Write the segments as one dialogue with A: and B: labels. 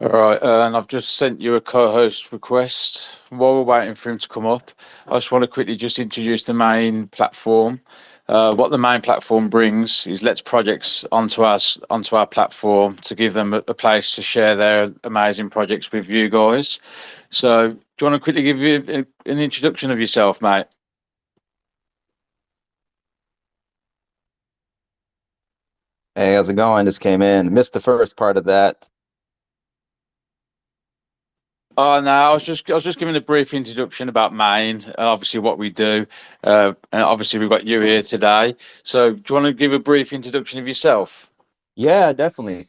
A: All right, and I've just sent you a co-host request. While we're waiting for him to come up, I just want to quickly just introduce the main platform. What the main platform brings is lets projects onto our platform to give them a place to share their amazing projects with you guys. So, do you want to quickly give you an introduction of yourself, mate?
B: Hey, how's it going? Just came in. Missed the first part of that.
A: Oh no, I was just giving a brief introduction about Maine and obviously what we do. And obviously we've got you here today. So do you want to give a brief introduction of yourself?
B: Yeah, definitely.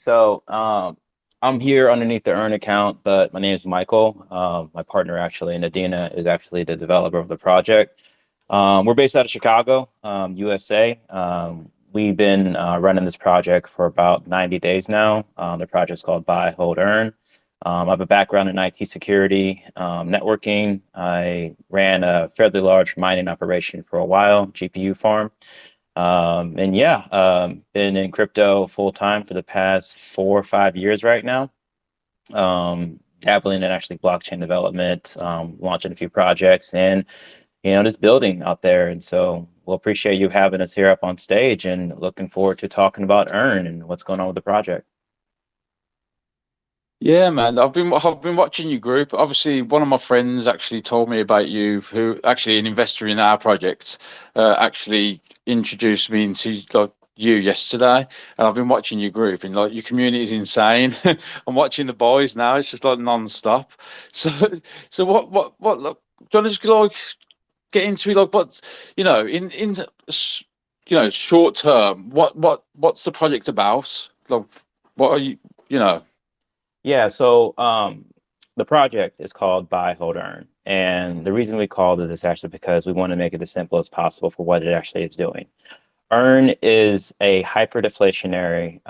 B: I'm here underneath the Earn account, but my name is Michael. My partner actually, Nadina, is actually the developer of the project. We're based out of Chicago, USA. We've been running this project for about 90 days now. The project's called Buy, Hold, Earn. I have a background in IT security, networking. I ran a fairly large mining operation for a while, GPU farm. And yeah, been in crypto full time for the past 4 or 5 years right now. Dabbling in actually blockchain development, launching a few projects, and just building out there. And so we'll appreciate you having us here up on stage, and looking forward to talking about Earn and what's going on with the project.
A: Yeah, man. I've been watching your group. Obviously, one of my friends actually told me about you, who actually an investor in our project, actually introduced me into like you yesterday. And I've been watching your group, and like your community is insane. I'm watching the boys now; it's just like non-stop. So, so like, do you want to just like get into it, like what in short term, what's the project about? Like, what are you, you know?
B: Yeah, so the project is called Buy, Hold, Earn. And the reason we called it is actually because we want to make it as simple as possible for what it actually is doing. Earn is a hyperdeflationary,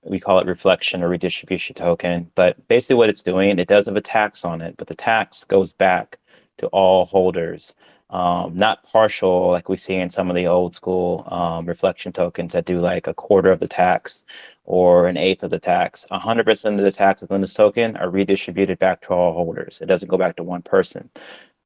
B: we call it reflection or redistribution token, but basically what it's doing, it does have a tax on it, but the tax goes back to all holders, not partial like we see in some of the old school reflection tokens that do like a quarter of the tax or an eighth of the tax. 100% of the taxes on this token are redistributed back to all holders. It doesn't go back to one person.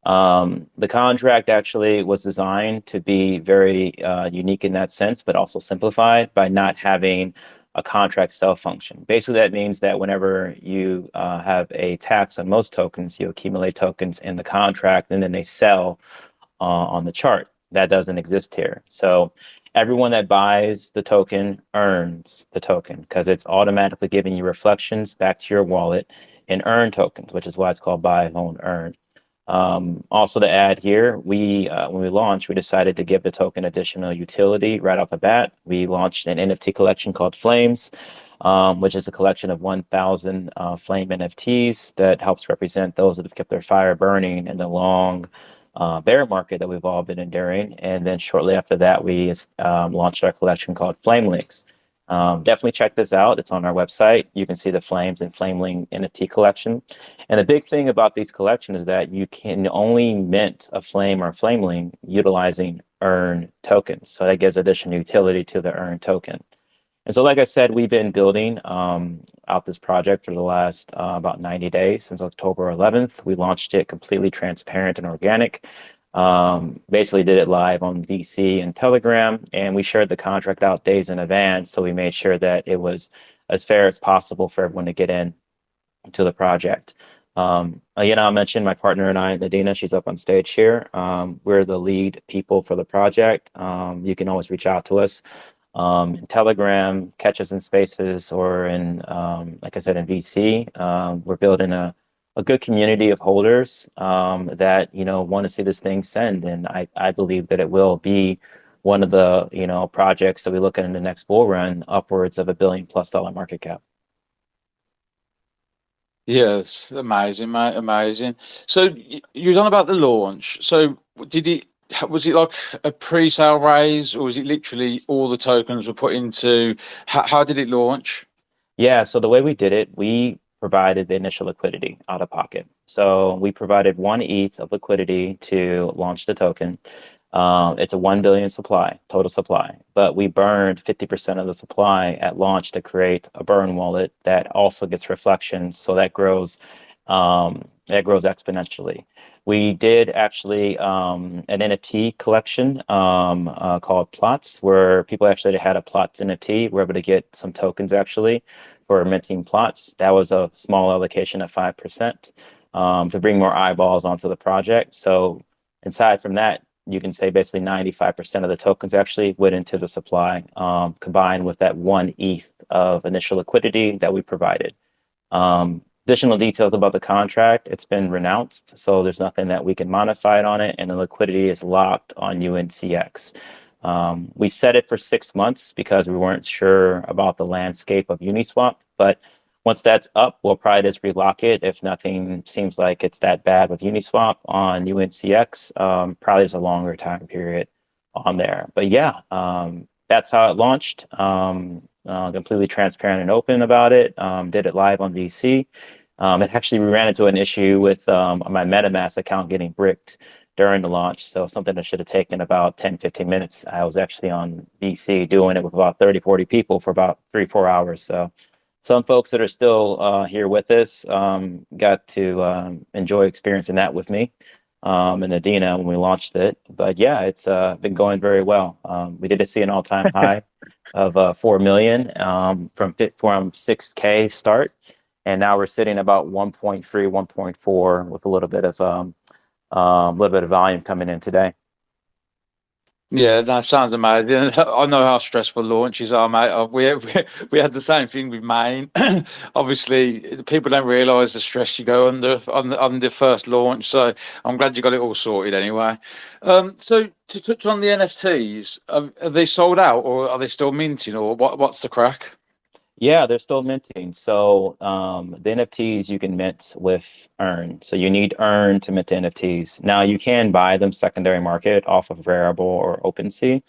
B: The contract actually was designed to be very unique in that sense, but also simplified by not having a contract sell function. Basically, that means that whenever you have a tax on most tokens, you accumulate tokens in the contract and then they sell on the chart. That doesn't exist here. So everyone that buys the token earns the token because it's automatically giving you reflections back to your wallet in earn tokens, which is why it's called buy, hold, earn. Also to add here, we when we launched, we decided to give the token additional utility right off the bat. We launched an NFT collection called Flames, which is a collection of 1,000 Flame NFTs that helps represent those that have kept their fire burning in the long bear market that we've all been enduring. And then shortly after that, we launched our collection called Flame Links. Definitely check this out. It's on our website. You can see the Flames and Flameling NFT collection. And the big thing about these collections is that you can only mint a flame or a flameling utilizing earn tokens. So that gives additional utility to the earn token. And so, like I said, we've been building out this project for the last about 90 days since October 11th. We launched it completely transparent and organic. Basically did it live on VC and Telegram, and we shared the contract out days in advance. So we made sure that it was as fair as possible for everyone to get in to the project. I mentioned my partner and I, Nadina, she's up on stage here. We're the lead people for the project. You can always reach out to us in Telegram, catch us in Spaces, or in, like I said, in VC. We're building a good community of holders that want to see this thing send, and I believe that it will be one of the projects that we look at in the next bull run, upwards of $1 billion+ market cap.
A: Yes, amazing, mate, amazing. So you was on about the launch. So did it was it like a pre-sale raise, or was it literally all the tokens were put into? How did it launch?
B: Yeah, so the way we did it, we provided the initial liquidity out of pocket. So we provided 1 ETH of liquidity to launch the token. It's a 1 billion supply, total supply, but we burned 50% of the supply at launch to create a burn wallet that also gets reflections. So that grows exponentially. We did actually an NFT collection called Plots, where people actually had a Plots NFT. We're able to get some tokens actually for minting Plots. That was a small allocation of 5% to bring more eyeballs onto the project. So aside from that, you can say basically 95% of the tokens actually went into the supply, combined with that 1 ETH of initial liquidity that we provided. Additional details about the contract, it's been renounced, so there's nothing that we can modify it on it, and the liquidity is locked on UNCX. We set it for 6 months because we weren't sure about the landscape of Uniswap, but once that's up, we'll probably just relock it if nothing seems like it's that bad with Uniswap on UNCX. Probably there's a longer time period on there. But yeah, that's how it launched. Completely transparent and open about it. Did it live on VC. It actually, we ran into an issue with my MetaMask account getting bricked during the launch. So something that should have taken about 10, 15 minutes. I was actually on VC doing it with about 30, 40 people for about 3-4 hours. So some folks that are still here with us got to enjoy experiencing that with me and Adina when we launched it. But yeah, it's been going very well. We did see an all-time high of 4 million from 6K start, and now we're sitting about 1.3, 1.4 with a little bit of volume coming in today.
A: Yeah, that sounds amazing. I know how stressful launches are, mate. We had the same thing with Maine. Obviously, people don't realise the stress you go under on the first launch. So I'm glad you got it all sorted anyway. So to touch on the NFTs, are they sold out or are they still minting, or what's the crack?
B: Yeah, they're still minting. So the NFTs you can mint with Earn. So you need Earn to mint the NFTs. Now you can buy them secondary market off of Rarible or OpenSea.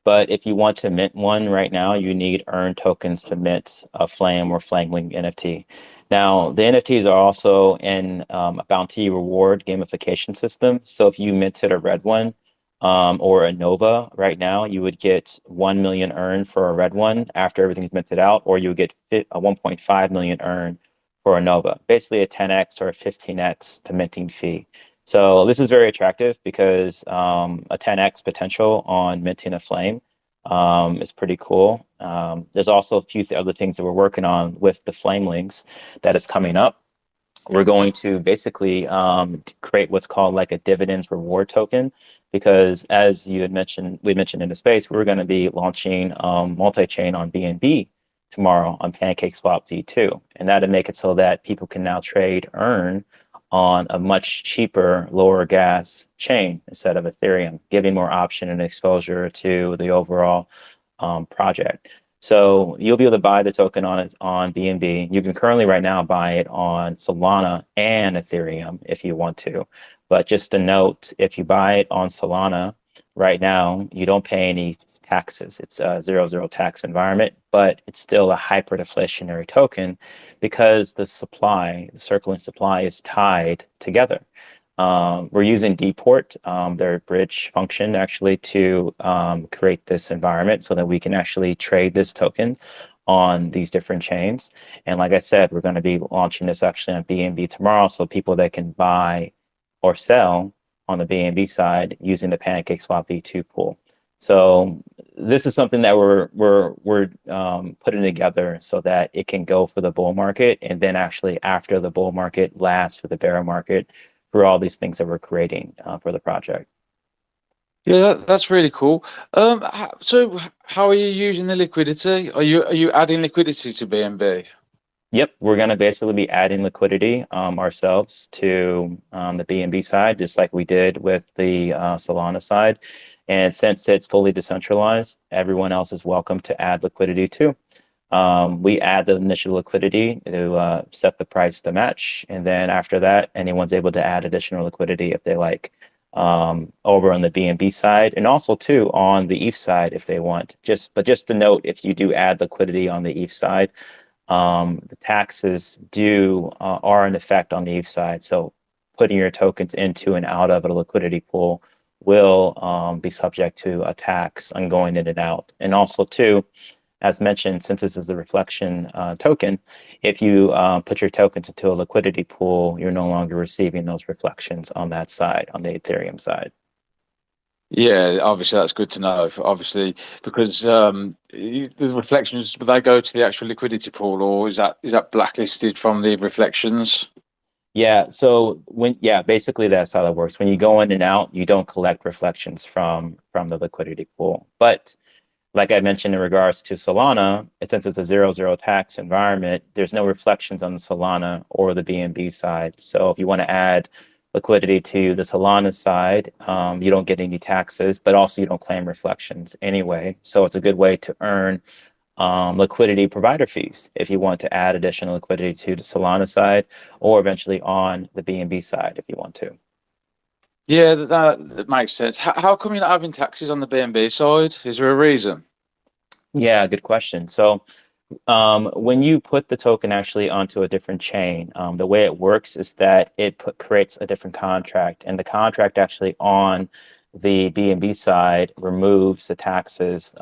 B: But if you want to mint one right now, you need Earn tokens to mint a Flame or Flamewing NFT. Now, the NFTs are also in a bounty reward gamification system. So if you minted a red one, or a Nova right now, you would get 1 million earned for a red one after everything's minted out, or you would get a 1.5 million earned for a Nova, basically a 10x or a 15x to minting fee. So this is very attractive because a 10x potential on minting a Flame is pretty cool. There's also a few other things that we're working on with the Flame links that is coming up. We're going to basically create what's called like a dividends reward token, because as you had mentioned, we mentioned in the space, we're going to be launching multi-chain on BNB tomorrow on PancakeSwap v2, and that'll make it so that people can now trade Earn on a much cheaper, lower gas chain instead of Ethereum, giving more option and exposure to the overall project. So you'll be able to buy the token on it on BNB. You can currently right now buy it on Solana and Ethereum if you want to. But just a note, if you buy it on Solana right now, you don't pay any taxes. It's a 0 tax environment, but it's still a hyperdeflationary token because the supply, the circling supply, is tied together. We're using Dport, their bridge function, actually to create this environment so that we can actually trade this token on these different chains. And like I said, we're going to be launching this actually on BNB tomorrow, so people that can buy or sell on the BNB side using the PancakeSwap v2 pool. So this is something that we're putting together so that it can go for the bull market, and then actually after the bull market lasts for the bear market, for all these things that we're creating for the project.
A: Yeah, that's really cool. So how are you using the liquidity? Are you adding liquidity to BNB?
B: Yep, we're going to basically be adding liquidity ourselves to the BNB side, just like we did with the Solana side. And since it's fully decentralized, everyone else is welcome to add liquidity too. We add the initial liquidity to set the price to match. And then after that, anyone's able to add additional liquidity if they like over on the BNB side, and also too on the ETH side if they want. But just to note, if you do add liquidity on the ETH side, the taxes are in effect on the ETH side. So putting your tokens into and out of a liquidity pool will be subject to attacks on going in and out. And also too, as mentioned, since this is a reflection token, if you put your tokens into a liquidity pool, you're no longer receiving those reflections on that side, on the Ethereum side.
A: Yeah, obviously that's good to know. Obviously, because the reflections, will they go to the actual liquidity pool, or is that blacklisted from the reflections?
B: Yeah, so basically that's how that works. When you go in and out, you don't collect reflections from the liquidity pool. But like I mentioned in regards to Solana, since it's a zero tax environment, there's no reflections on the Solana or the BNB side. So if you want to add liquidity to the Solana side, you don't get any taxes, but also you don't claim reflections anyway. So it's a good way to earn liquidity provider fees if you want to add additional liquidity to the Solana side or eventually on the BNB side if you want to.
A: Yeah, that makes sense. How come you're not having taxes on the BNB side? Is there a reason?
B: Yeah, good question. So when you put the token actually onto a different chain, the way it works is that creates a different contract, and the contract actually on the BNB side removes the taxes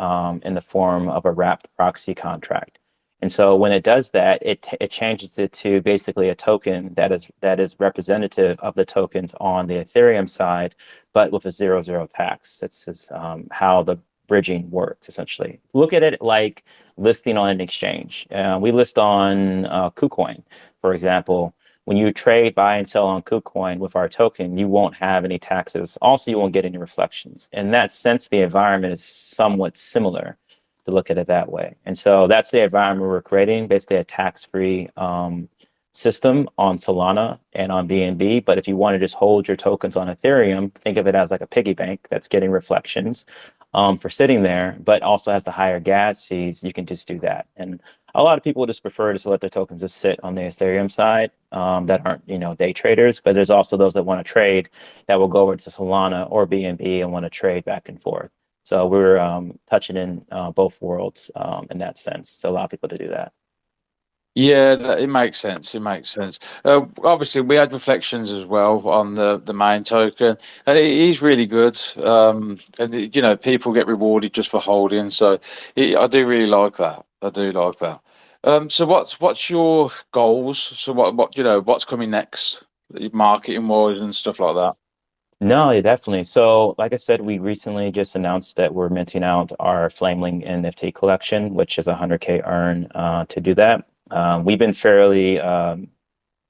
B: in the form of a wrapped proxy contract. And so when it does that, it changes it to basically a token that is representative of the tokens on the Ethereum side, but with a zero tax. That's just how the bridging works essentially. Look at it like listing on an exchange. We list on KuCoin, for example. When you trade, buy and sell on KuCoin with our token, you won't have any taxes. Also, you won't get any reflections. In that sense, the environment is somewhat similar to look at it that way. And so that's the environment we're creating, basically a tax-free system on Solana and on BNB. But if you want to just hold your tokens on Ethereum, think of it as like a piggy bank that's getting reflections for sitting there, but also has the higher gas fees. You can just do that. And a lot of people just prefer to let their tokens just sit on the Ethereum side that aren't, day traders. But there's also those that want to trade that will go over to Solana or BNB and want to trade back and forth. So we're touching in both worlds in that sense. So a lot of people to do that.
A: Yeah, it makes sense. It makes sense. Obviously, we had reflections as well on the main token, and it is really good. And people get rewarded just for holding. So I do really like that. I do like that. So what's your goals? So what's coming next, marketing wise and stuff like that?
B: No, yeah, definitely. So, like I said, we recently just announced that we're minting out our Flameling NFT collection, which is a 100K earn to do that. We've been fairly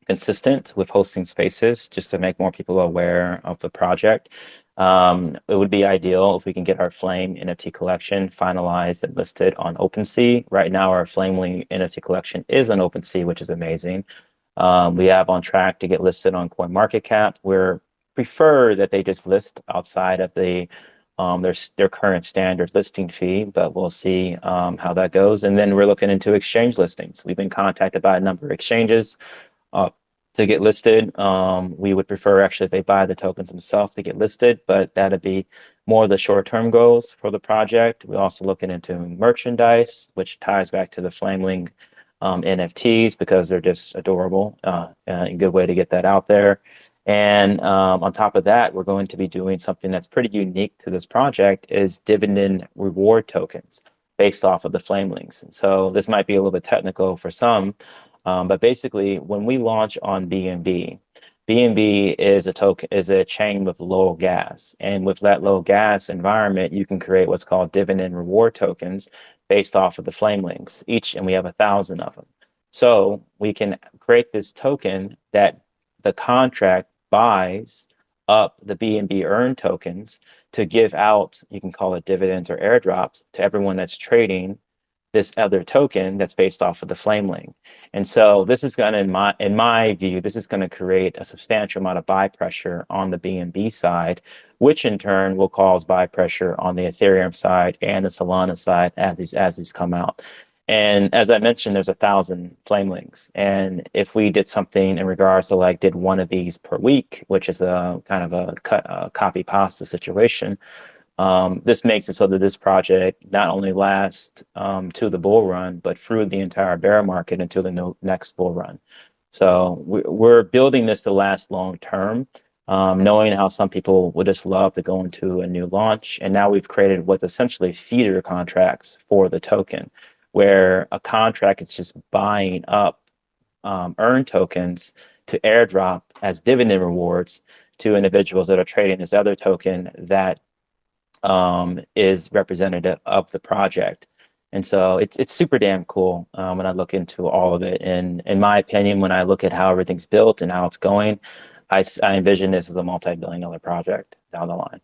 B: consistent with hosting spaces just to make more people aware of the project. It would be ideal if we can get our Flame NFT collection finalized and listed on OpenSea. Right now, our Flameling NFT collection is on OpenSea, which is amazing. We have on track to get listed on CoinMarketCap. We're prefer that they just list outside of their current standard listing fee, but we'll see how that goes. And then we're looking into exchange listings. We've been contacted by a number of exchanges to get listed. We would prefer actually if they buy the tokens themselves to get listed, but that'd be more the short-term goals for the project. We're also looking into merchandise, which ties back to the Flameling NFTs because they're just adorable. A good way to get that out there. And on top of that, we're going to be doing something that's pretty unique to this project is dividend reward tokens based off of the Flamelings. And so this might be a little bit technical for some, but basically when we launch on BNB is a chain with low gas. And with that low gas environment, you can create what's called dividend reward tokens based off of the Flamelings and we have 1,000 of them. So we can create this token that the contract buys up the BNB earn tokens to give out, you can call it dividends or airdrops to everyone that's trading this other token that's based off of the Flameling. And so this is going to, in my view, this is going to create a substantial amount of buy pressure on the BNB side, which in turn will cause buy pressure on the Ethereum side and the Solana side as these come out. And as I mentioned, there's 1,000 Flamelings. And if we did something in regards to did one of these per week, which is a kind of a copy pasta situation, this makes it so that this project not only lasts to the bull run, but through the entire bear market until the next bull run. So we're building this to last long term. knowing how some people would just love to go into a new launch. And now we've created what's essentially feeder contracts for the token, where a contract is just buying up earn tokens to airdrop as dividend rewards to individuals that are trading this other token that is representative of the project. And so it's super damn cool when I look into all of it. And in my opinion, when I look at how everything's built and how it's going, I envision this as a multi-billion-dollar project down the line.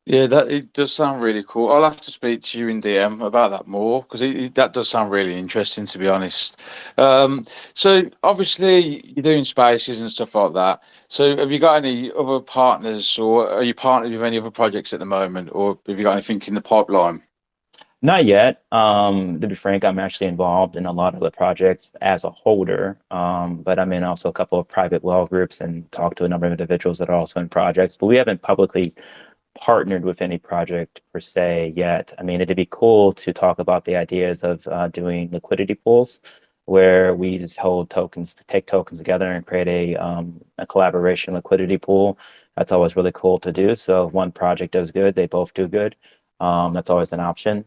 A: Yeah, that it does sound really cool. I'll have to speak to you in DM about that more because that does sound really interesting, to be honest. So obviously you're doing spaces and stuff like that. So have you got any other partners, or are you partnered with any other projects at the moment, or have you got anything in the pipeline?
B: Not yet. To be frank, I'm actually involved in a lot of the projects as a holder, but I'm in also a couple of private well groups and talk to a number of individuals that are also in projects. But we haven't publicly partnered with any project per se yet. I mean, it'd be cool to talk about the ideas of doing liquidity pools, where we just hold tokens, to take tokens together and create a collaboration liquidity pool. That's always really cool to do. So if one project does good, they both do good. That's always an option.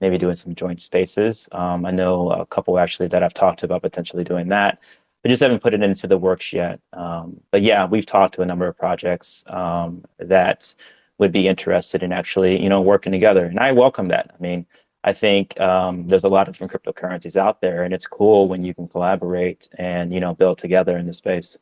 B: Maybe doing some joint spaces. I know a couple actually that I've talked to about potentially doing that. We just haven't put it into the works yet. But yeah, we've talked to a number of projects that would be interested in actually, working together. And I welcome that. I mean, I think there's a lot of different cryptocurrencies out there, and it's cool when you can collaborate and, build together in the space.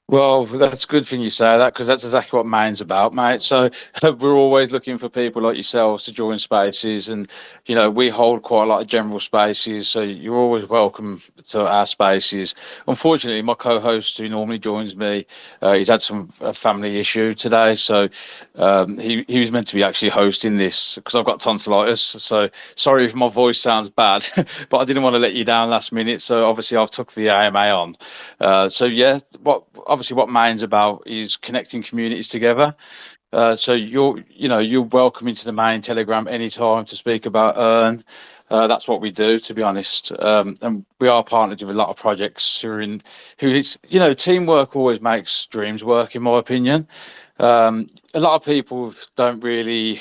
A: Well, that's a good thing you say that because that's exactly what Main's about, mate. So we're always looking for people like yourselves to join spaces, and we hold quite a lot of general spaces, so you're always welcome to our spaces. Unfortunately, my co-host who normally joins me, he's had some family issue today, so he was meant to be actually hosting this because I've got tonsillitis. So sorry if my voice sounds bad, but I didn't want to let you down last minute. So obviously I've took the AMA on. So yeah, obviously what Main's about is connecting communities together. So you're welcome into the Main Telegram anytime to speak about Earn. That's what we do, to be honest. And we are partnered with a lot of projects who is, teamwork always makes dreams work, in my opinion. A lot of people don't really.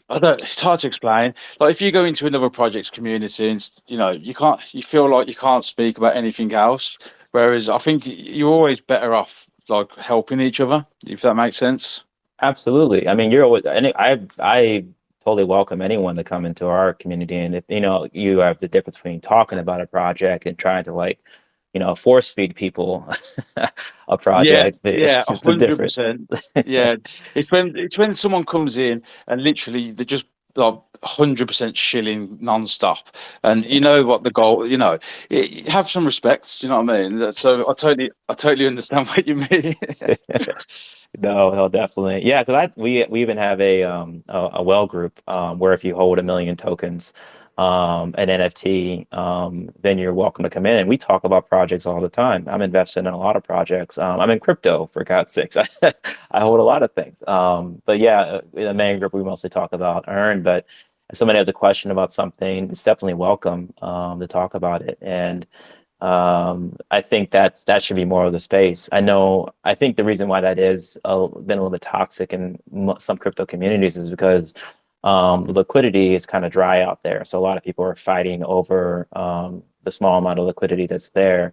A: I don't. It's hard to explain. Like if you go into another project's community, and you can't. You feel like you can't speak about anything else. Whereas I think you're always better off like helping each other, if that makes sense.
B: Absolutely. I mean, you're always, and I totally welcome anyone to come into our community. And if, you have the difference between talking about a project and trying to force feed people a
A: Yeah,
B: project,
A: yeah,
B: it's a difference.
A: 100%. Yeah, it's when someone comes in and literally they're just like 100% shilling non-stop, and you know what the goal. Have some respect. You know what I mean? So I totally understand what you mean.
B: No, no, definitely. Yeah, because we even have a well group where if you hold 1 million tokens, an NFT, then you're welcome to come in. And we talk about projects all the time. I'm invested in a lot of projects. I'm in crypto, for God's sakes. I hold a lot of things. But yeah, in the main group we mostly talk about Earn. But if somebody has a question about something, it's definitely welcome to talk about it. And I think that should be more of the space. I think the reason why that is been a little bit toxic in some crypto communities is because liquidity is kind of dry out there. So a lot of people are fighting over the small amount of liquidity that's there.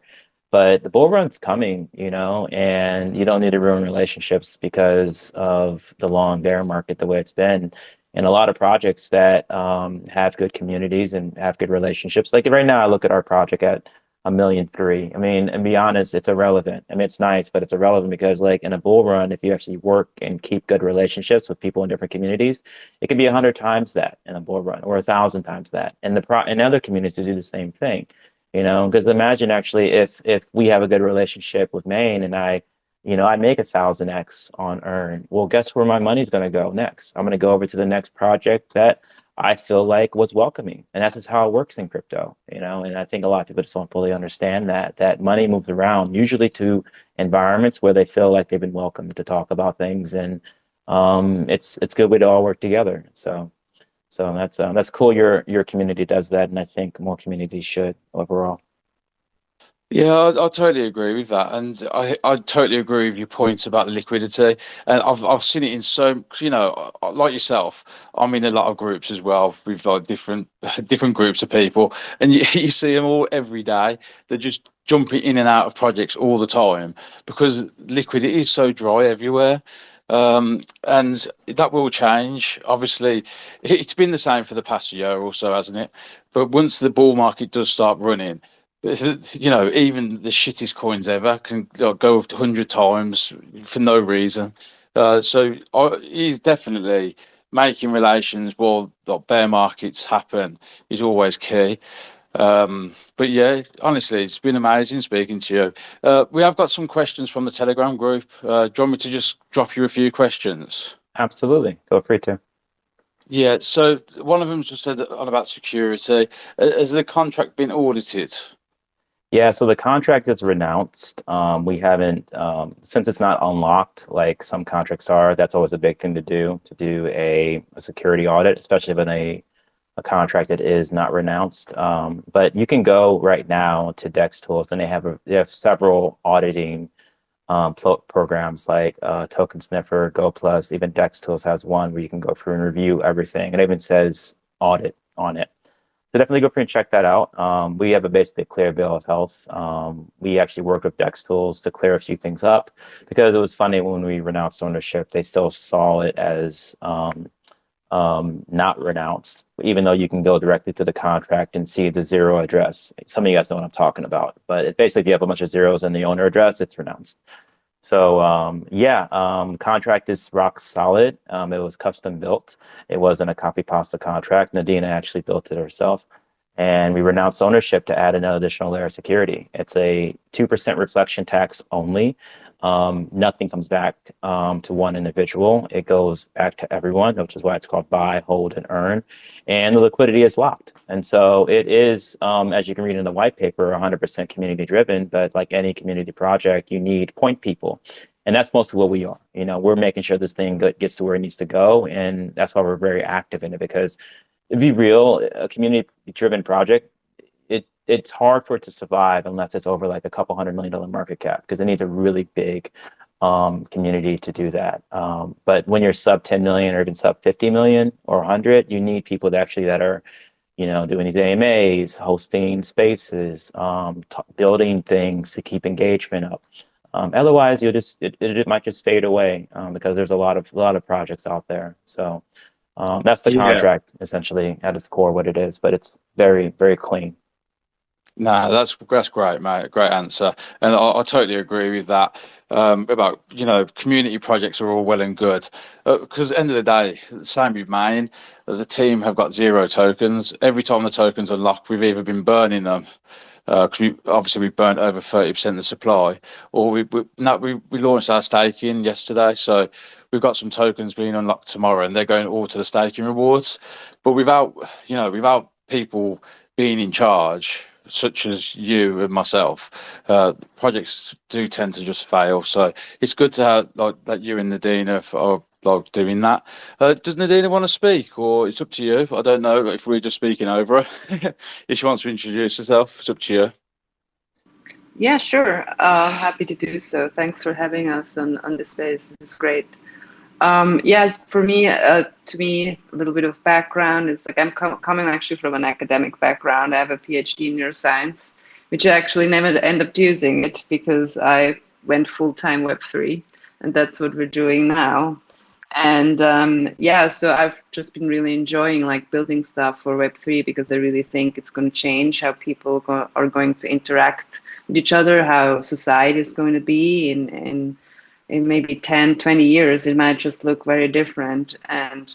B: But the bull run's coming, and you don't need to ruin relationships because of the long bear market the way it's been. And a lot of projects that have good communities and have good relationships. Like right now, I look at our project at 1,000,003. I mean, and be honest, it's irrelevant. I mean, it's nice, but it's irrelevant because, like in a bull run, if you actually work and keep good relationships with people in different communities, it can be 100 times that in a bull run, or 1,000 times that. And in other communities to do the same thing, because imagine actually if we have a good relationship with Maine and I make 1,000x on Earn. Well, guess where my money's going to go next? I'm going to go over to the next project that I feel like was welcoming. And that's just how it works in crypto, and I think a lot of people just don't fully understand that money moves around, usually to environments where they feel like they've been welcomed to talk about things. And it's a good way to all work together. So that's cool. Your community does that. And I think more communities should overall.
A: Yeah, I totally agree with that, and I totally agree with your points about the liquidity. And I've seen it in so, 'cause, like yourself, I'm in a lot of groups as well with like different different groups of people, and you see them all every day. They're just jumping in and out of projects all the time because liquidity is so dry everywhere. And that will change. Obviously, it's been the same for the past year or so, hasn't it? But once the bull market does start running, even the shittest coins ever can go up 100 times for no reason. He's definitely making relations while like, bear markets happen is always key. But yeah, honestly, it's been amazing speaking to you. We have got some questions from the Telegram group. Do you want me to just drop you a few questions?
B: Absolutely. Feel free to.
A: Yeah, so one of them just said on about security. Has the contract been audited?
B: Yeah, so the contract is renounced. We haven't, since it's not unlocked like some contracts are, that's always a big thing to do a security audit, especially when a contract that is not renounced. But you can go right now to Dex Tools and they have several auditing programs like Token Sniffer, Go Plus, even Dex Tools has one where you can go through and review everything. It even says audit on it. So definitely go through and check that out. We have a basically clear bill of health. We actually work with Dex Tools to clear a few things up because it was funny when we renounced ownership, they still saw it as not renounced, even though you can go directly to the contract and see the zero address. Some of you guys know what I'm talking about, but it basically, if you have a bunch of zeros in the owner address, it's renounced. So contract is rock solid. It was custom built. It wasn't a copy pasta contract. Nadina actually built it herself. And we renounced ownership to add an additional layer of security. It's a 2% reflection tax only. Nothing comes back to one individual. It goes back to everyone, which is why it's called buy, hold, and earn. And the liquidity is locked. And so it is, as you can read in the white paper, 100% community driven. But like any community project, you need point people. And that's mostly what we are. We're making sure this thing gets to where it needs to go. And that's why we're very active in it, because to be real, a community driven project, it's hard for it to survive unless it's over like a couple $100 million market cap, because it needs a really big community to do that. But when you're sub 10 million or even sub 50 million or 100, you need people that are doing these AMAs, hosting spaces, building things to keep engagement up. Otherwise, it might just fade away because there's a lot of projects out there. So that's the
A: Yeah.
B: contract essentially at its core, what it is, but it's very, very clean.
A: No, that's great, mate. Great answer, and I totally agree with that. About community projects are all well and good, because at the end of the day, same with mine. The team have got zero tokens. Every time the tokens are locked, we've either been burning them, because we burnt over 30% of the supply, or we launched our staking yesterday, so we've got some tokens being unlocked tomorrow, and they're going all to the staking rewards. But without people being in charge, such as you and myself, projects do tend to just fail. So it's good to have like that you and Nadina are like doing that. Does Nadina want to speak, or it's up to you? I don't know if we're just speaking over her. If she wants to introduce herself, it's up to you.
C: Yeah, sure. Happy to do so. Thanks for having us on this space. It's great. Yeah, for me, to me, a little bit of background is like I'm coming actually from an academic background. I have a PhD in neuroscience, which I actually never end up using it because I went full-time Web3, and that's what we're doing now. And yeah, so I've just been really enjoying like building stuff for Web3 because I really think it's going to change how people are going to interact with each other, how society is going to be in maybe 10, 20 years. It might just look very different. And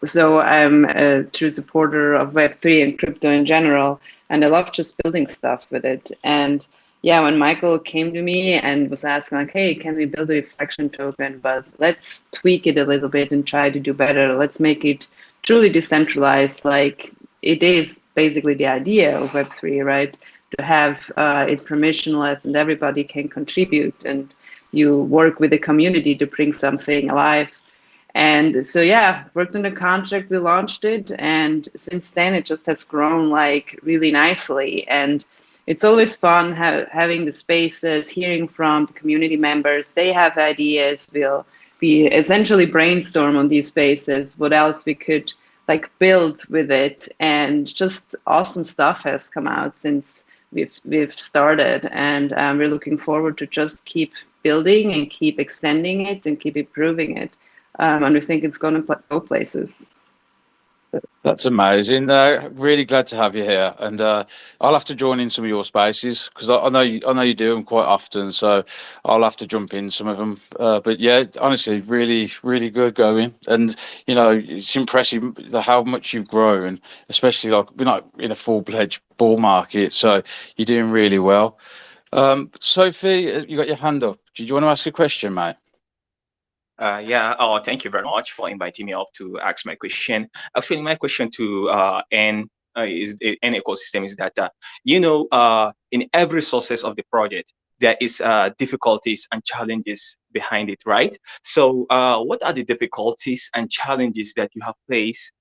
C: so I'm a true supporter of Web3 and crypto in general, and I love just building stuff with it. And yeah, when Michael came to me and was asking like, hey, can we build a reflection token, but let's tweak it a little bit and try to do better. Let's make it truly decentralized. Like it is basically the idea of Web3, right? To have it permissionless and everybody can contribute and you work with the community to bring something alive. And so, yeah, worked on the contract, we launched it. And since then, it just has grown like really nicely. And it's always fun having the spaces, hearing from the community members. They have ideas. We essentially brainstorm on these spaces what else we could like build with it, and just awesome stuff has come out since we've started, and we're looking forward to just keep building and keep extending it and keep improving it, and we think it's going to go places.
A: That's amazing. Really glad to have you here, and I'll have to join in some of your spaces because I know you do them quite often. So I'll have to jump in some of them. But yeah, honestly, really, really good going, and it's impressive how much you've grown, especially like we're not in a full-fledged bull market, so you're doing really well. Sophie, you got your hand up. Did you want to ask a question, mate?
D: Yeah. Oh, thank you very much for inviting me up to ask my question. Actually, my question to N is N ecosystem is that in every sources of the project there is difficulties and challenges behind it, right? So, what are the difficulties and challenges that you have faced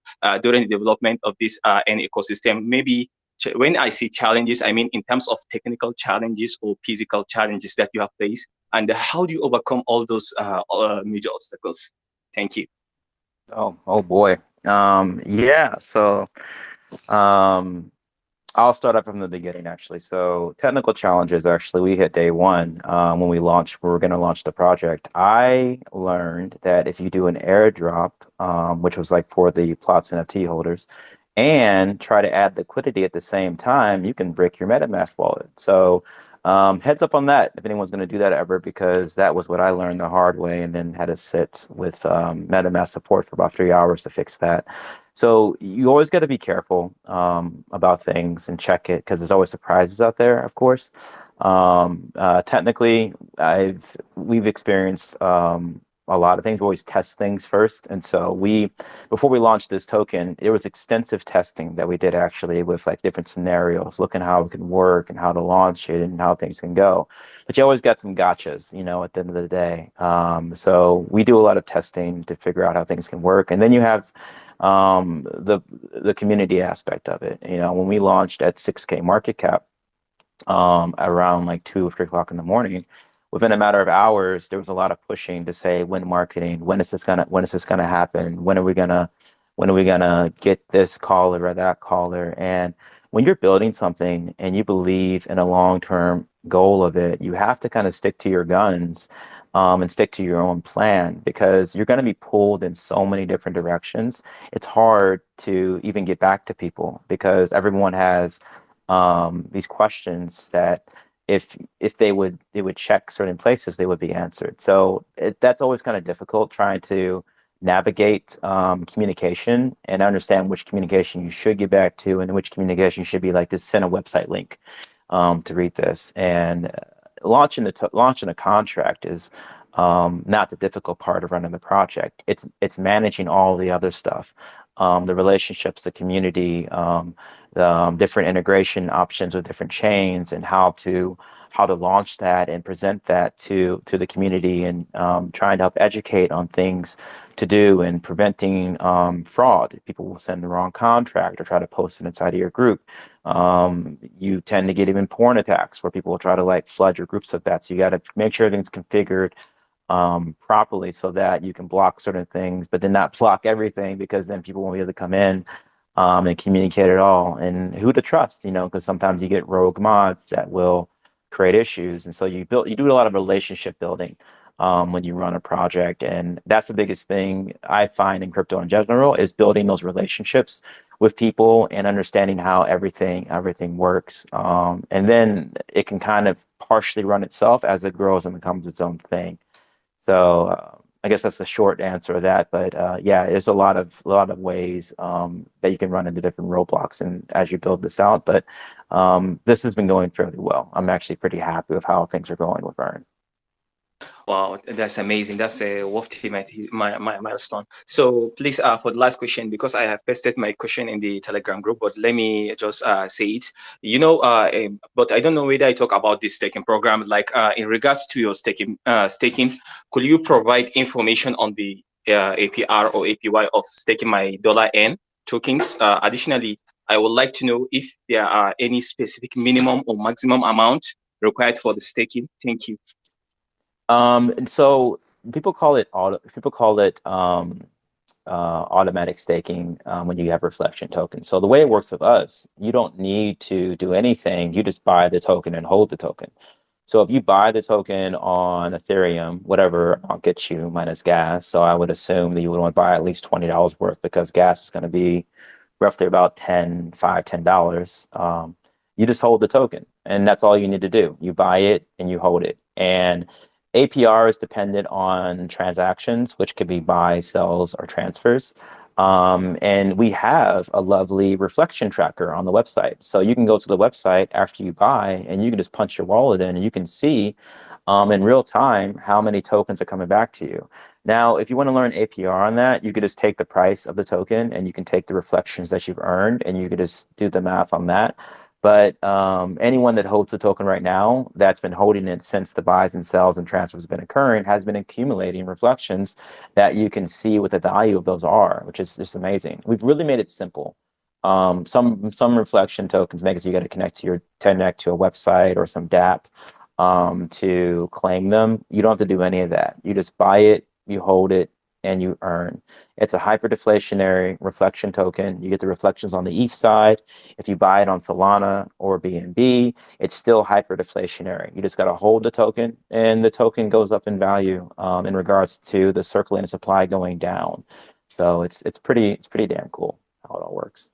D: during the development of this N ecosystem? Maybe when I see challenges, I mean in terms of technical challenges or physical challenges that you have faced, and how do you overcome all those major obstacles? Thank you.
B: Oh boy. Yeah. So I'll start up from the beginning, actually. So technical challenges, actually, we hit day one when we were going to launch the project. I learned that if you do an airdrop, which was like for the Plots NFT holders, and try to add liquidity at the same time, you can break your MetaMask wallet. So heads up on that if anyone's going to do that ever, because that was what I learned the hard way, and then had to sit with MetaMask support for about 3 hours to fix that. So you always got to be careful about things and check it, because there's always surprises out there, of course. Technically, we've experienced a lot of things. We always test things first, and so before we launched this token, there was extensive testing that we did actually with like different scenarios, looking how it can work and how to launch it and how things can go. But you always got some gotchas, at the end of the day. So we do a lot of testing to figure out how things can work, and then you have the community aspect of it. When we launched at 6K market cap, around like 2 or 3 o'clock in the morning, within a matter of hours, there was a lot of pushing to say, when marketing, when is this gonna happen? When are we gonna get this caller or that caller? And when you're building something and you believe in a long-term goal of it, you have to kind of stick to your guns and stick to your own plan, because you're going to be pulled in so many different directions. It's hard to even get back to people, because everyone has these questions that if they would check certain places, they would be answered. So that's always kind of difficult, trying to navigate communication and understand which communication you should get back to and which communication should be like, just send a website link to read this. And launching a contract is not the difficult part of running the project. It's managing all the other stuff, the relationships, the community, the different integration options with different chains, and how to launch that and present that to the community, and trying to help educate on things to do, and preventing fraud. People will send the wrong contract or try to post it inside of your group. You tend to get even porn attacks where people will try to like flood your groups with that. So you got to make sure everything's configured properly, so that you can block certain things, but then not block everything, because then people won't be able to come in and communicate at all. And who to trust, because sometimes you get rogue mods that will create issues. And so you do a lot of relationship building when you run a project. And that's the biggest thing I find in crypto in general, is building those relationships with people and understanding how everything works. And then it can kind of partially run itself as it grows and becomes its own thing. So I guess that's the short answer of that. But yeah, there's a lot of ways that you can run into different roadblocks, and as you build this out. But this has been going fairly well. I'm actually pretty happy with how things are going with Earn.
D: Wow, that's amazing. That's a worthy milestone. So please, for the last question, because I have pasted my question in the Telegram group, but let me just say it. But I don't know whether I talk about this staking program. Like in regards to your staking, could you provide information on the APR or APY of staking my $N tokens? Additionally, I would like to know if there are any specific minimum or maximum amount required for the staking. Thank you.
B: So people call it automatic staking when you have reflection tokens. So the way it works with us, you don't need to do anything. You just buy the token and hold the token. So if you buy the token on Ethereum, whatever I'll get you minus gas. So I would assume that you would want to buy at least $20 worth because gas is going to be roughly about $10. You just hold the token and that's all you need to do. You buy it and you hold it. And APR is dependent on transactions, which could be buys, sells, or transfers. And we have a lovely reflection tracker on the website. So you can go to the website after you buy and you can just punch your wallet in and you can see in real time how many tokens are coming back to you. Now, if you want to learn APR on that, you could just take the price of the token and you can take the reflections that you've earned and you could just do the math on that. But anyone that holds the token right now, that's been holding it since the buys and sells and transfers have been occurring, has been accumulating reflections that you can see what the value of those are, which is just amazing. We've really made it simple. Some reflection tokens make it so you got to connect to to a website or some DApp to claim them. You don't have to do any of that. You just buy it, you hold it, and you earn. It's a hyperdeflationary reflection token. You get the reflections on the ETH side. If you buy it on Solana or BNB, it's still hyperdeflationary. You just got to hold the token, and the token goes up in value in regards to the circulating supply going down. So it's pretty damn cool how it all works.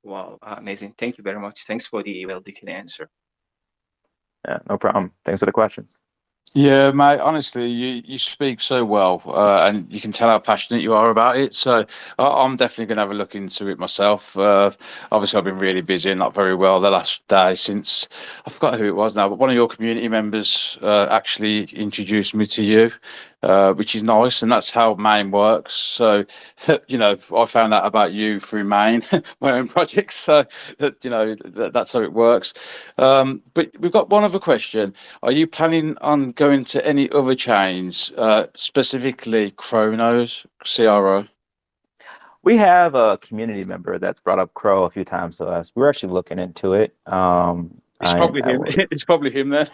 D: Wow, amazing! Thank you very much. Thanks for the well-detailed answer.
B: Yeah, no problem. Thanks for the questions.
A: Yeah, mate. Honestly, you speak so well, and you can tell how passionate you are about it. So I'm definitely going to have a look into it myself. Obviously, I've been really busy and not very well the last day since I forgot who it was now, but one of your community members actually introduced me to you, which is nice, and that's how Main works. So I found out about you through Main, my own project. So that's how it works. But we've got one other question. Are you planning on going to any other chains, specifically Chronos, CRO?
B: We have a community member that's brought up Crow a few times to us. We're actually looking into it.
A: It's probably him. It's probably him then.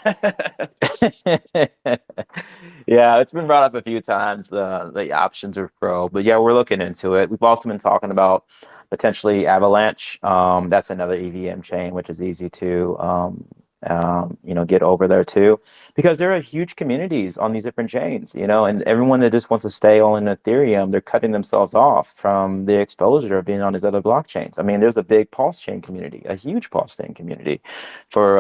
B: Yeah, it's been brought up a few times, the options of Crow. But yeah, we're looking into it. We've also been talking about potentially Avalanche. That's another EVM chain, which is easy to get over there too, because there are huge communities on these different chains, and everyone that just wants to stay all in Ethereum, they're cutting themselves off from the exposure of being on these other blockchains. I mean, there's a big Pulse chain community, a huge Pulse chain community for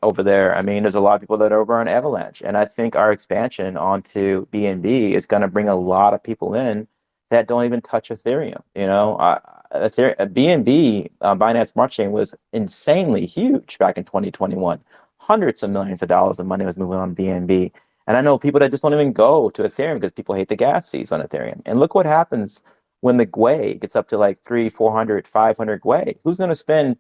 B: over there. I mean, there's a lot of people that are over on Avalanche, and I think our expansion onto BNB is going to bring a lot of people in that don't even touch Ethereum. BNB, Binance Smart Chain, was insanely huge back in 2021. Hundreds of millions of dollars of money was moving on BNB. And I know people that just don't even go to Ethereum because people hate the gas fees on Ethereum. And look what happens when the GUI gets up to like 300, 400, 500 GUI. Who's going to spend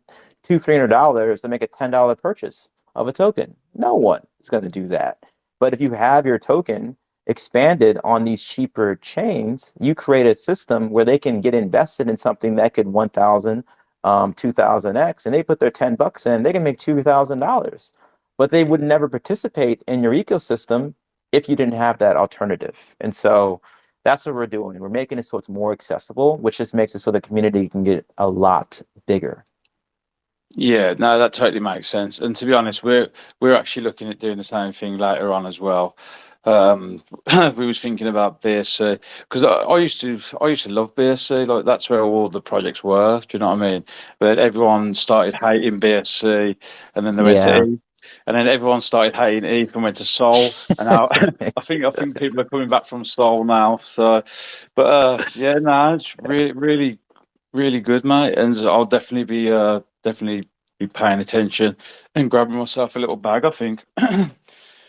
B: $200-$300 to make a $10 purchase of a token? No one is going to do that. But if you have your token expanded on these cheaper chains, you create a system where they can get invested in something that could 1,000, 2,000x, and they put their $10 in, they can make $2,000. But they would never participate in your ecosystem if you didn't have that alternative. And so that's what we're doing. We're making it so it's more accessible, which just makes it so the community can get a lot bigger.
A: Yeah, no, that totally makes sense. And to be honest, we're actually looking at doing the same thing later on as well. We was thinking about BSC because I used to love BSC, like that's where all the projects were. Do you know what I mean? But everyone started hating BSC, and then they went to E, and then everyone started hating ETH and went to Sol, and now I think people are coming back from Sol now. So, but yeah, no, it's really really good, mate, and I'll definitely be paying attention and grabbing myself a little bag, I think.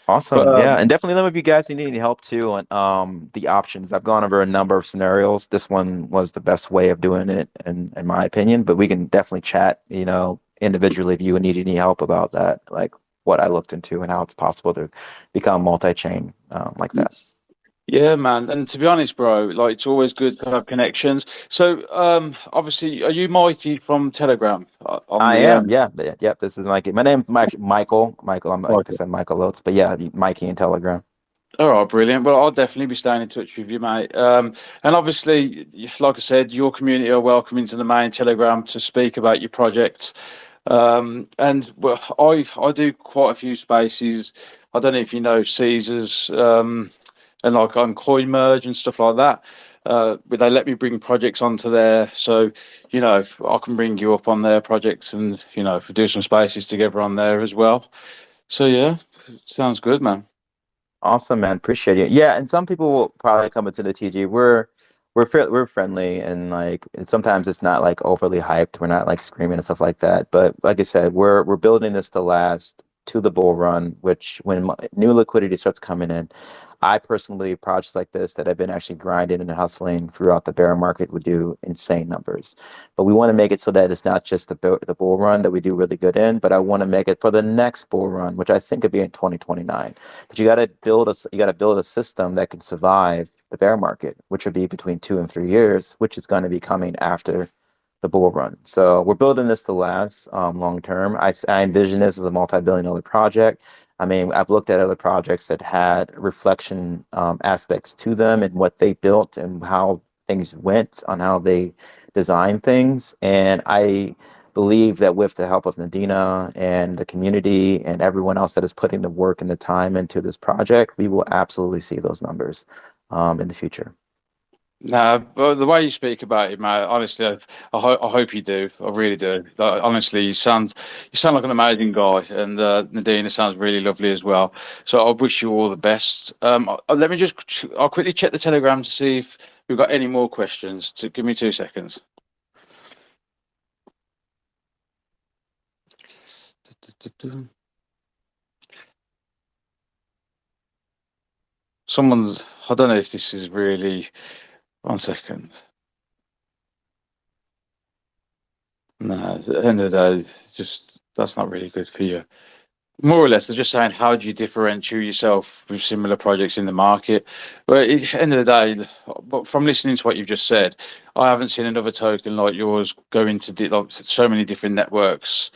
B: Awesome.
A: But
B: Yeah. And definitely let me know if you guys need any help too on the options. I've gone over a number of scenarios. This one was the best way of doing it in my opinion, but we can definitely chat, individually if you need any help about that, like what I looked into and how it's possible to become multi-chain like that.
A: Yeah, man. And to be honest, bro, like it's always good to have connections. So, obviously, are you Mikey from Telegram on
B: I
A: the
B: am, yeah, yep. This is Mikey. My name's actually Michael. Michael, I'm like I
A: Mikey?
B: said, Michael Oates, but yeah, Mikey in Telegram.
A: All right, brilliant. Well, I'll definitely be staying in touch with you, mate. And obviously, like I said, your community are welcome into the main Telegram to speak about your project. And well, I do quite a few spaces. I don't know if you know Caesars, and like on Coin Merge and stuff like that. But they let me bring projects onto there, so I can bring you up on their projects, and do some spaces together on there as well. So yeah, sounds good, man.
B: Awesome, man. Appreciate it. Yeah, and some people will probably come into the TG. We're friendly, and like sometimes it's not like overly hyped. We're not like screaming and stuff like that. But like I said, we're building this to last to the bull run, which when new liquidity starts coming in, I personally projects like this that have been actually grinding and hustling throughout the bear market would do insane numbers. But we want to make it so that it's not just the bull run that we do really good in, but I want to make it for the next bull run, which I think could be in 2029. But you got to build a system that can survive the bear market, which would be between 2 and 3 years, which is going to be coming after the bull run. So we're building this to last long term. I envision this as a multi-billion-dollar project. I mean, I've looked at other projects that had reflection aspects to them and what they built and how things went on how they designed things. And I believe that with the help of Nadina and the community and everyone else that is putting the work and the time into this project, we will absolutely see those numbers in the future.
A: No, but the way you speak about it, mate, honestly, I hope you do. I really do. Like, honestly, you sound like an amazing guy, and Nadina sounds really lovely as well. So I wish you all the best. Let me I'll quickly check the Telegram to see if we've got any more questions. Give me 2 seconds. I don't know if this is really, 1 second. No, at the end of the day, that's not really good for you. More or less, they're just saying, how do you differentiate yourself with similar projects in the market? But at the end of the day, but from listening to what you've just said, I haven't seen another token like yours go into like so many different networks.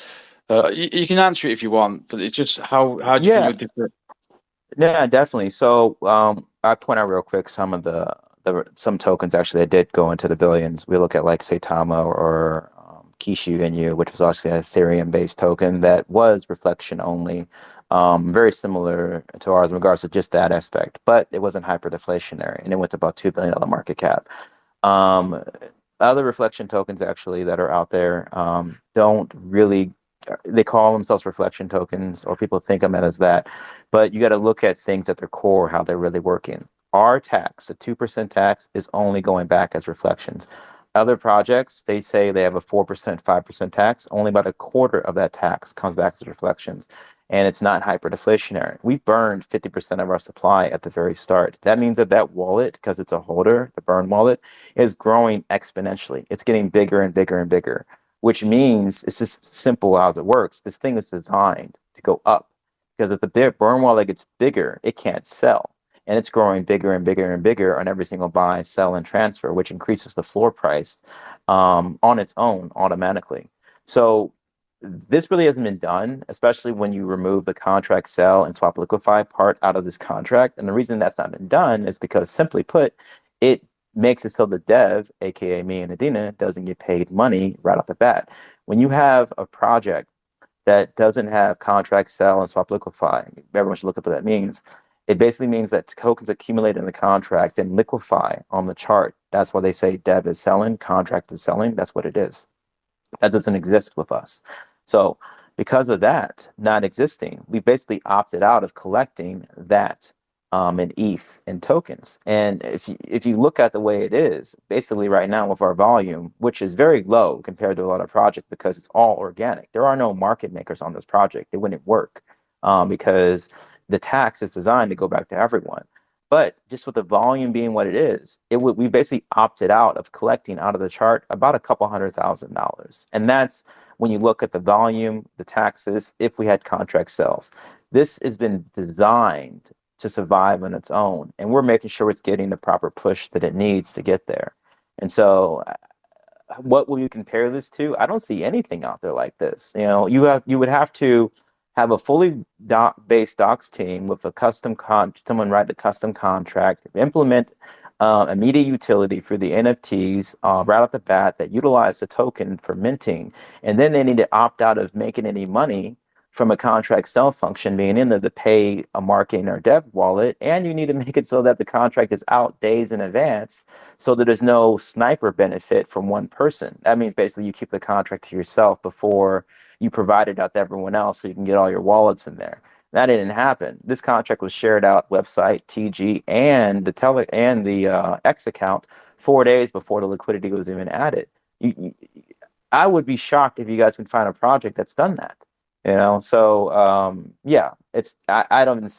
A: You can answer it if you want, but it's just how do you think
B: Yeah,
A: you're different?
B: yeah, definitely. So I point out real quick some of some tokens actually that did go into the billions. We look at like Saitama or Kishu Inu, which was actually an Ethereum-based token that was reflection only, very similar to ours in regards to just that aspect, but it wasn't hyperdeflationary, and it went to about $2 billion market cap. Um, Other reflection tokens actually that are out there don't really, they call themselves reflection tokens, or people think of it as that, but you got to look at things at their core, how they're really working. Our tax, the 2% tax, is only going back as reflections. Other projects, they say they have a 4%, 5% tax. Only about a quarter of that tax comes back as reflections. And it's not hyperdeflationary. We burned 50% of our supply at the very start. That means that that wallet, because it's a holder, the burn wallet, is growing exponentially. It's getting bigger and bigger and bigger, which means it's just simple as it works. This thing is designed to go up, because if the burn wallet gets bigger, it can't sell. And it's growing bigger and bigger and bigger on every single buy, sell, and transfer, which increases the floor price on its own automatically. So this really hasn't been done, especially when you remove the contract sell and swap liquefy part out of this contract. And the reason that's not been done is because, simply put, it makes it so the dev, aka me and Adina, doesn't get paid money right off the bat. When you have a project that doesn't have contract sell and swap liquefy, everyone should look up what that means. It basically means that tokens accumulate in the contract and liquefy on the chart. That's why they say dev is selling, contract is selling. That's what it is. That doesn't exist with us. So because of that not existing, we basically opted out of collecting that in ETH and tokens. And if you look at the way it is, basically right now with our volume, which is very low compared to a lot of projects because it's all organic. There are no market makers on this project. It wouldn't work because the tax is designed to go back to everyone. But just with the volume being what it is, we basically opted out of collecting out of the chart about a couple $100,000. And that's when you look at the volume, the taxes, if we had contract sales. This has been designed to survive on its own, and we're making sure it's getting the proper push that it needs to get there. And so what will you compare this to? I don't see anything out there like this. You would have to have a fully based docs team with a someone write the custom contract, implement immediate utility for the NFTs right off the bat that utilize the token for minting, and then they need to opt out of making any money from a contract sell function being in there to pay a marketing or dev wallet, and you need to make it so that the contract is out days in advance so that there's no sniper benefit from one person. That means basically you keep the contract to yourself before you provide it out to everyone else so you can get all your wallets in there. That didn't happen. This contract was shared out website, TG, and the X account 4 days before the liquidity was even added. I would be shocked if you guys can find a project that's done that. So yeah, I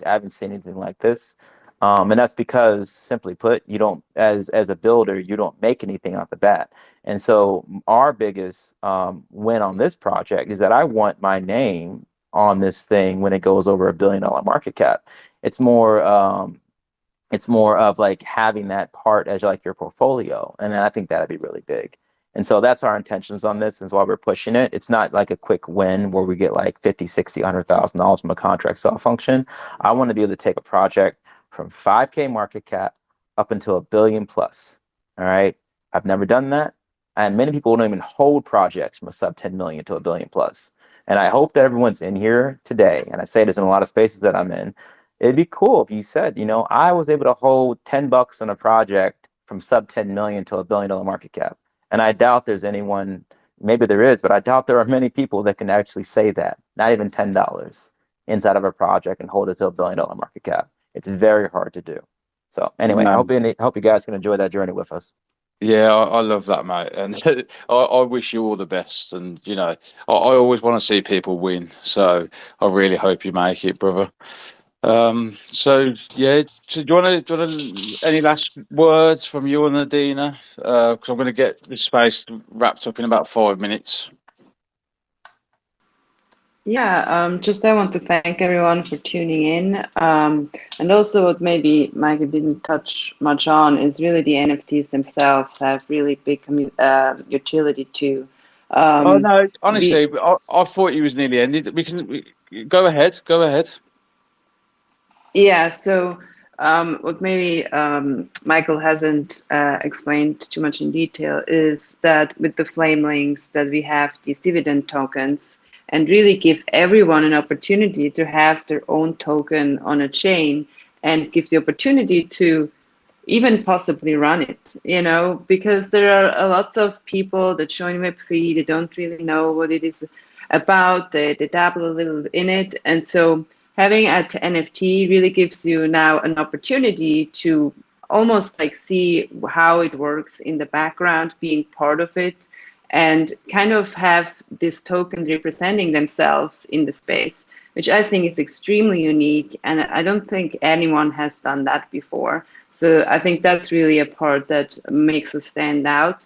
B: haven't seen anything like this, and that's because, simply put, you don't, as a builder, you don't make anything off the bat. And so our biggest win on this project is that I want my name on this thing when it goes over $1 billion market cap. It's more of like having that part as like your portfolio, and then I think that'd be really big. And so that's our intentions on this, and why we're pushing it. It's not like a quick win where we get like 50, 60, $100,000 from a contract sell function. I want to be able to take a project from 5K market cap up until $1 billion plus. All right. I've never done that. And many people don't even hold projects from a sub 10 million to $1 billion plus. And I hope that everyone's in here today, and I say this in a lot of spaces that I'm in, it'd be cool if you said, I was able to hold $10 on a project from sub 10 million to $1 billion market cap. And I doubt there's anyone, maybe there is, but I doubt there are many people that can actually say that, not even $10 inside of a project and hold it to $1 billion market cap. It's very hard to do. So anyway, I hope you guys can enjoy that journey with us.
A: Yeah, I love that, mate, and I wish you all the best. And I always want to see people win, so I really hope you make it, brother. So yeah, so do you want to any last words from you and Adina? Because I'm going to get this space wrapped up in about 5 minutes.
C: Yeah, just I want to thank everyone for tuning in. And also what maybe Michael didn't touch much on is really the NFTs themselves have really big utility too.
A: Oh no, honestly, I thought he was nearly ended. Go ahead.
C: Yeah, so what maybe Michael hasn't explained too much in detail is that with the flame links that we have these dividend tokens and really give everyone an opportunity to have their own token on a chain and give the opportunity to even possibly run it, because there are lots of people that join Web3, they don't really know what it is about, they dabble a little in it. And so having an NFT really gives you now an opportunity to almost like see how it works in the background, being part of it, and kind of have this token representing themselves in the space, which I think is extremely unique. And I don't think anyone has done that before. So I think that's really a part that makes us stand out.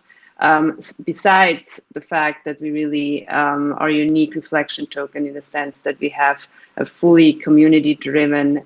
C: Besides the fact that we really are a unique reflection token in the sense that we have a fully community-driven,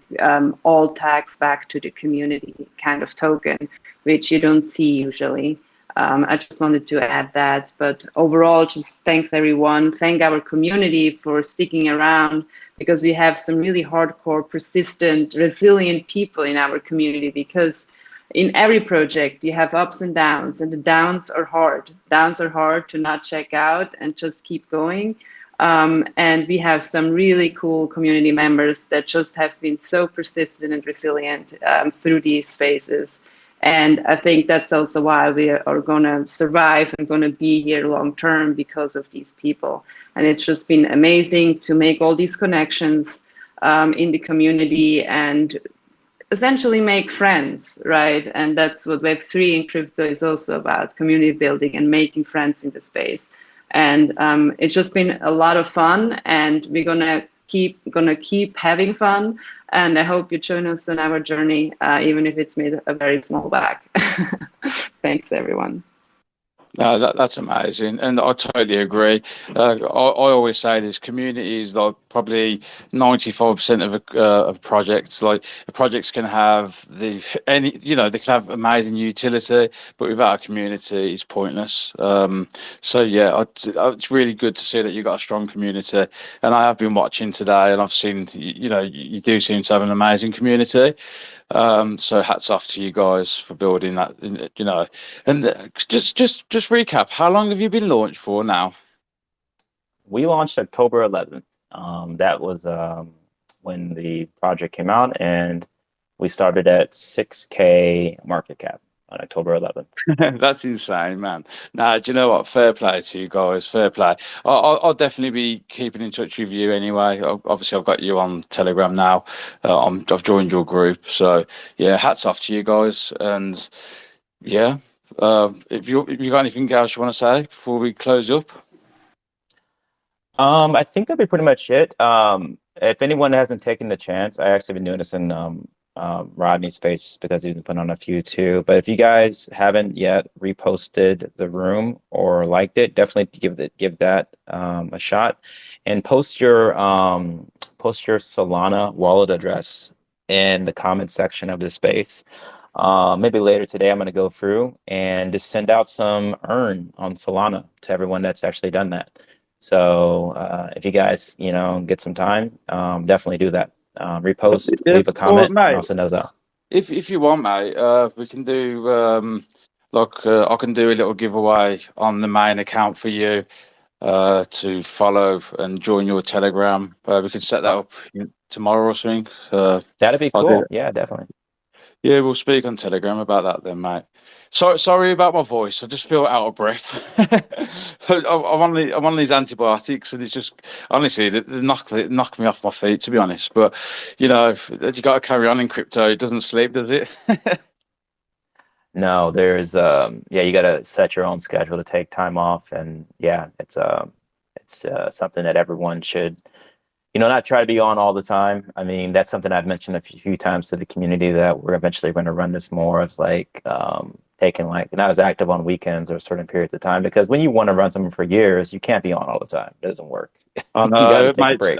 C: all tags back to the community kind of token, which you don't see usually. I just wanted to add that. But overall, just thanks everyone. Thank our community for sticking around, because we have some really hardcore, persistent, resilient people in our community. Because in every project, you have ups and downs, and the downs are hard. Downs are hard to not check out and just keep going. And we have some really cool community members that just have been so persistent and resilient through these phases. And I think that's also why we are going to survive and going to be here long term, because of these people. And it's just been amazing to make all these connections in the community and essentially make friends, right? And that's what Web3 and crypto is also about: community building and making friends in the space. And it's just been a lot of fun, and we're gonna keep having fun. And I hope you join us on our journey, even if it's made a very small bag. Thanks, everyone.
A: No, that's amazing, and I totally agree. I always say this: community is like probably 95% of projects. Like projects can have they can have amazing utility, but without a community, it's pointless. So yeah, it's really good to see that you've got a strong community. And I have been watching today, and I've seen you do seem to have an amazing community. So hats off to you guys for building that. And just recap. How long have you been launched for now?
B: We launched October 11th. That was when the project came out, and we started at 6K market cap on October 11th.
A: That's insane, man. Now, do you know what? Fair play to you guys. Fair play. I'll definitely be keeping in touch with you anyway. Obviously, I've got you on Telegram now. I've joined your group, so yeah, hats off to you guys. And yeah, if you got anything else you want to say before we close up?
B: I think that'd be pretty much it. If anyone hasn't taken the chance, I actually been doing this in Rodney's space just because he's been putting on a few too. But if you guys haven't yet reposted the room or liked it, definitely give that a shot, and post your Solana wallet address in the comment section of the space. Maybe later today, I'm going to go through and just send out some earn on Solana to everyone that's actually done that. So if you guys, get some time, definitely do that. Repost, leave a comment, and I'll send those out.
A: If you want, mate, we can do I can do a little giveaway on the main account for you to follow and join your Telegram. We can set that up tomorrow or something.
B: That'd be cool. Yeah, definitely.
A: Yeah, we'll speak on Telegram about that then, mate. Sorry about my voice. I just feel out of breath. I'm on these antibiotics, and it's just honestly they knock me off my feet, to be honest. But you got to carry on in crypto. It doesn't sleep, does it?
B: No, there's you got to set your own schedule to take time off, and yeah, it's something that everyone should. Not try to be on all the time. I mean, that's something I've mentioned a few times to the community, that we're eventually going to run this more as taking not as active on weekends or certain periods of time, because when you want to run something for years, you can't be on all the time. It doesn't work.
A: I know,
B: you got to take a break.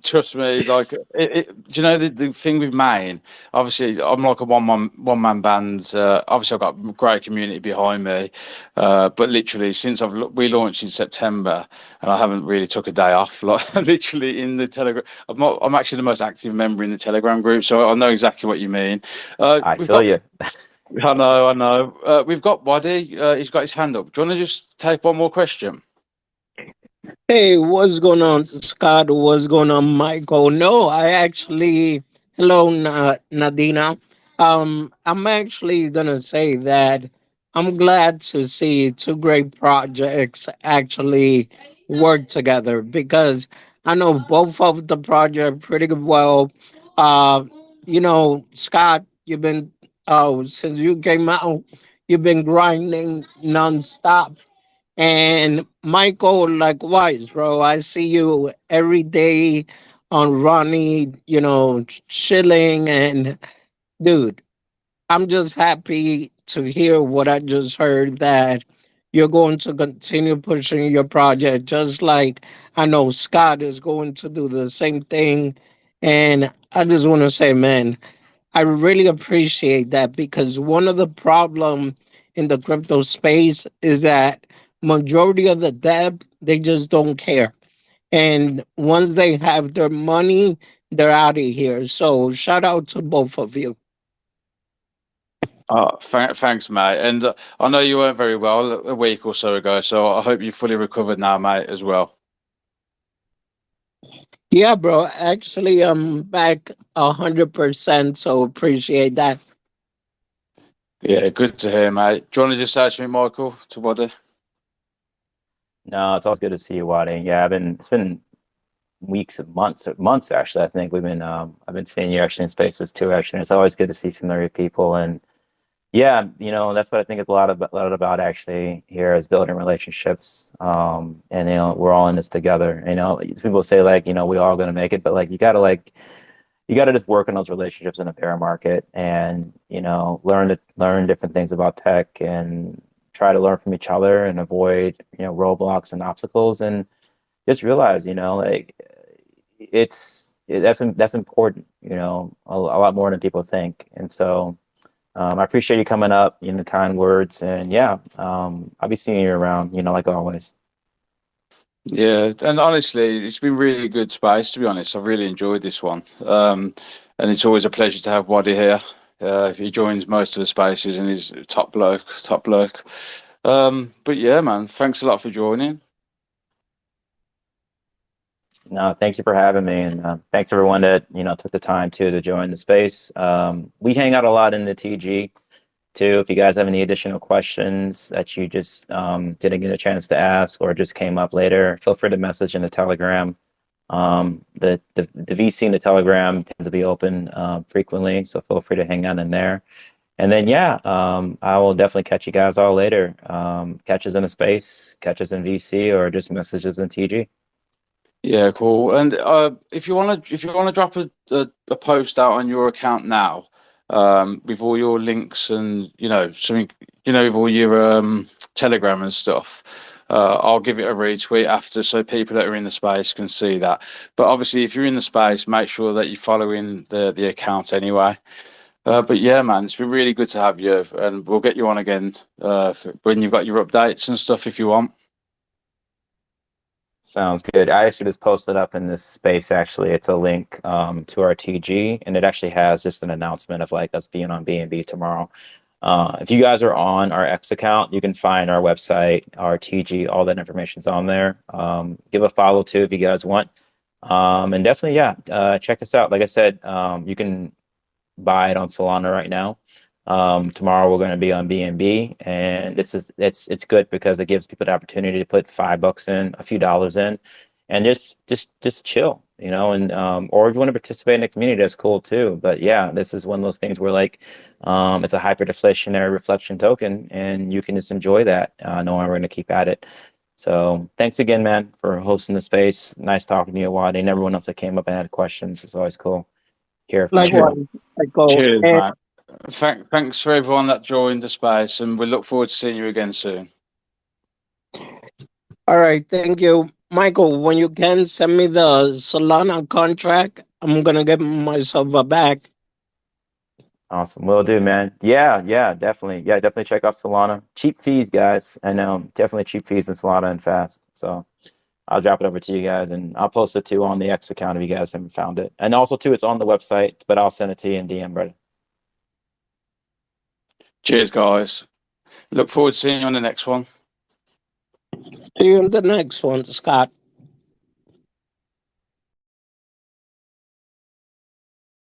A: Trust me, do you know the thing with Maine? Obviously, I'm like a one man band. Obviously, I've got a great community behind me, but literally since we launched in September, and I haven't really took a day off. Like literally in the Telegram, I'm actually the most active member in the Telegram group, so I know exactly what you mean.
B: I feel you.
A: I know. We've got Waddy. He's got his hand up. Do you want to just take one more question?
E: Hey, what's going on, Scott? What's going on, Michael? No, hello, Nadina. I'm actually gonna say that I'm glad to see two great projects actually work together, because I know both of the project pretty well. Uh, Scott, since you came out, you've been grinding nonstop, and Michael, likewise, bro. I see you every day on Ronnie, chilling. And dude, I'm just happy to hear what I just heard, that you're going to continue pushing your project, just like I know Scott is going to do the same thing. And I just want to say, man, I really appreciate that, because one of the problem in the crypto space is that majority of the debt, they just don't care. And once they have their money, they're out of here. So shout out to both of you.
A: Oh, thanks, mate. And I know you weren't very well a week or so ago, so I hope you're fully recovered now, mate, as well.
E: Yeah, bro. Actually, I'm back 100%. So appreciate that.
A: Yeah, good to hear, mate. Do you want to just say something, Michael, to Waddy?
B: No, it's always good to see you, Waddy. Yeah, it's been weeks and months actually. I think I've been seeing you actually in spaces too. Actually, and it's always good to see familiar people. And yeah, that's what I think a lot about actually here, is building relationships. And we're all in this together. People say we all going to make it, but you gotta just work on those relationships in a bear market, and learn different things about tech, and try to learn from each other, and avoid roadblocks and obstacles, and just realize that's important, you know, a lot more than people think. And so I appreciate you coming up, you know, kind words, and yeah, I'll be seeing you around, you know, like always.
A: Yeah, and honestly, it's been really good space, to be honest. I've really enjoyed this one. And it's always a pleasure to have Waddy here. He joins most of the spaces and he's top bloke, top bloke. But yeah, man, thanks a lot for joining.
B: No, thank you for having me, and thanks everyone that, you know, took the time to join the space. We hang out a lot in the TG too. If you guys have any additional questions that you just didn't get a chance to ask or just came up later, feel free to message in the Telegram. The VC in the Telegram tends to be open frequently, so feel free to hang out in there. And then yeah, I will definitely catch you guys all later. Catch us in a space, catch us in VC, or just messages in TG.
A: Yeah, cool. And if you wanna drop a post out on your account now, with all your links and you know something, you know, with all your Telegram and stuff, I'll give it a retweet after so people that are in the space can see that. But obviously, if you're in the space, make sure that you're following the account anyway. But yeah, man, it's been really good to have you, and we'll get you on again when you've got your updates and stuff if you want.
B: Sounds good. I actually just posted up in this space, actually. It's a link to our TG, and it actually has just an announcement of like us being on B&B tomorrow. If you guys are on our X account, you can find our website, our TG, all that information's on there. Give a follow too if you guys want. And definitely, yeah, check us out. Like I said, you can buy it on Solana right now. Tomorrow we're going to be on BNB, and it's good because it gives people the opportunity to put $5 in, a few dollars in, and just chill, you know. And or if you want to participate in the community, that's cool too. But yeah, this is one of those things where like it's a hyperdeflationary reflection token, and you can just enjoy that, knowing we're going to keep at it. So thanks again, man, for hosting the space. Nice talking to you, Wadi, and everyone else that came up and had questions. It's always cool. Here.
E: Likewise, Michael.
A: Cheers,
E: And
A: man. Thanks for everyone that joined the space, and we look forward to seeing you again soon.
E: all right, thank you, Michael. When you can send me the Solana contract, I'm gonna give myself a back.
B: Awesome. Will do, man. Yeah, definitely. Yeah, definitely check out Solana. Cheap fees, guys. I know. Definitely cheap fees in Solana and fast. So I'll drop it over to you guys, and I'll post it too on the X account if you guys haven't found it. And also too, it's on the website, but I'll send it to you in DM, brother.
A: Cheers, guys. Look forward to seeing you on the next one.
E: See you in the next one, Scott.